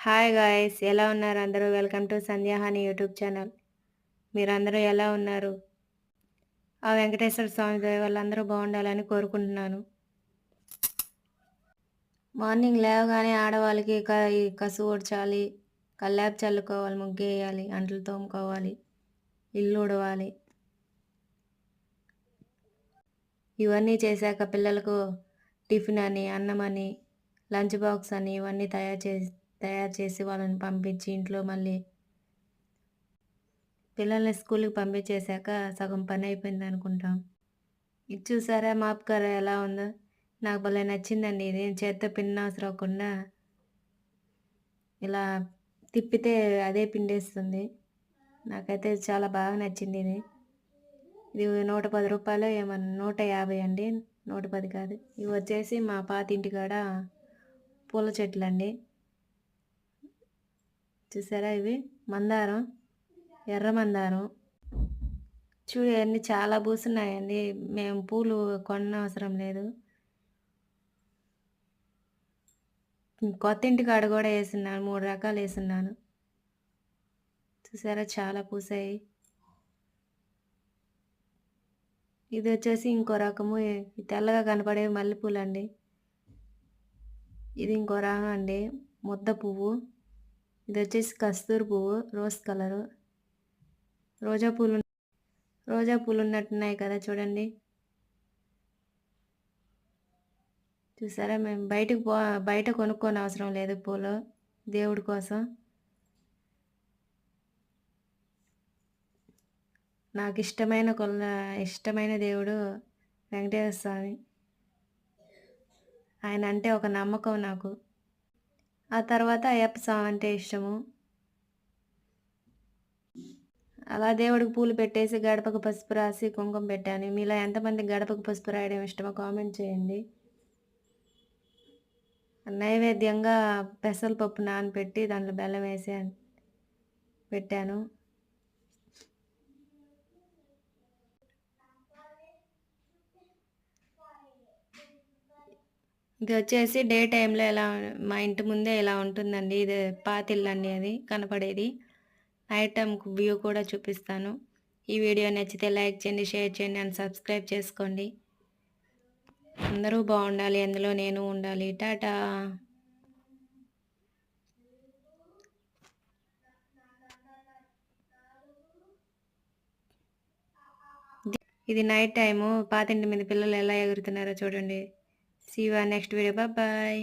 Hi guys, ఎలా ఉన్నారు అందరూ? Welcome to Sandhyahani YouTube channel. మీరందరూ ఎలా ఉన్నారు? ఆ వెంకటేశ్వర స్వామి దయ వల్ల అందరూ బాగుండాలని కోరుకుంటున్నాను. మార్నింగ్ లేవగానే ఆడవాళ్ళకి ఈ కసు ఊడ్చాలి, కల్లాపు చల్లుకోవాలి, ముగ్గేయాలి, అంట్లు తోముకోవాలి, ఇల్లు ఉడవాలి. ఇవన్నీ చేశాక పిల్లలకు టిఫిన్ అని, అన్నం అని, లంచ్ బాక్స్ అని ఇవన్నీ తయారు చేసి వాళ్ళని పంపించి ఇంట్లో మళ్ళీ పిల్లల్ని స్కూల్‌కి పంపించేశాక సగం పని అయిపోయింది అనుకుంటాం. ఇది చూసారా మాప్ కర్ర ఎలా ఉందో? నాకు భలే నచ్చిందండి ఇది. చేత్తో పిండనవసరం అవ్వకుండా ఇలా తిప్పితే అదే పిండేస్తుంది. నాకైతే చాలా బాగా నచ్చింది ఇది. ఇది రూ. 110 ఏమన్నా 150 అండి. 110 కాదు. ఇవి వచ్చేసి మా పాతింటికాడ పూల చెట్లండి. చూసారా ఇవి? మందారం, ఎర్ర మందారం. చూడు ఇయన్నీ చాలా పూసున్నాయండి. మేము పూలు కొననవసరం లేదు. కొత్త ఇంటికాడ కూడా వేసున్నాను. 3 రకాలు వేసున్నాను. చూసారా చాలా పూసాయి. ఇది వచ్చేసి ఇంకో రకము తెల్లగా కనపడేవి మల్లెపూలండి. ఇది ఇంకో రకం అండి, ముద్ద పువ్వు. ఇది వచ్చేసి కస్తూరి పువ్వు, రోజ్ కలరు. రోజా పూలు ఉన్నట్టున్నాయి కదా చూడండి. చూసారా మేము బయట కొనుక్కోని అవసరం లేదు పూలు దేవుడి కోసం. నాకు ఇష్టమైన దేవుడు వెంకటేశ్వర స్వామి. ఆయన అంటే ఒక నమ్మకం నాకు. ఆ తర్వాత అయ్యప్ప స్వామి అంటే ఇష్టము. అలా దేవుడికి పూలు పెట్టేసి గడపకు పసుపు రాసి కుంకుమ పెట్టాను. మీలో ఎంతమంది గడపకు పసుపు రాయడం ఇష్టమో కామెంట్ చేయండి. నైవేద్యంగా పెసరపప్పు నానబెట్టి దాంట్లో బెల్లం వేసి పెట్టాను. ఇది వచ్చేసి డే టైంలో మా ఇంటి ముందే ఇలా ఉంటుందండి. ఇది పాతిల్లండి అది కనపడేది. నైట్ టైం వ్యూ కూడా చూపిస్తాను. ఈ వీడియో నచ్చితే లైక్ చేయండి, షేర్ చేయండి అండ్ సబ్స్క్రైబ్ చేసుకోండి. అందరూ బాగుండాలి, అందులో నేను ఉండాలి. టాటా. ఇది నైట్ టైము. పాతింటి మీద పిల్లలు ఎలా ఎగురుతున్నారో చూడండి. See you next video. Bye.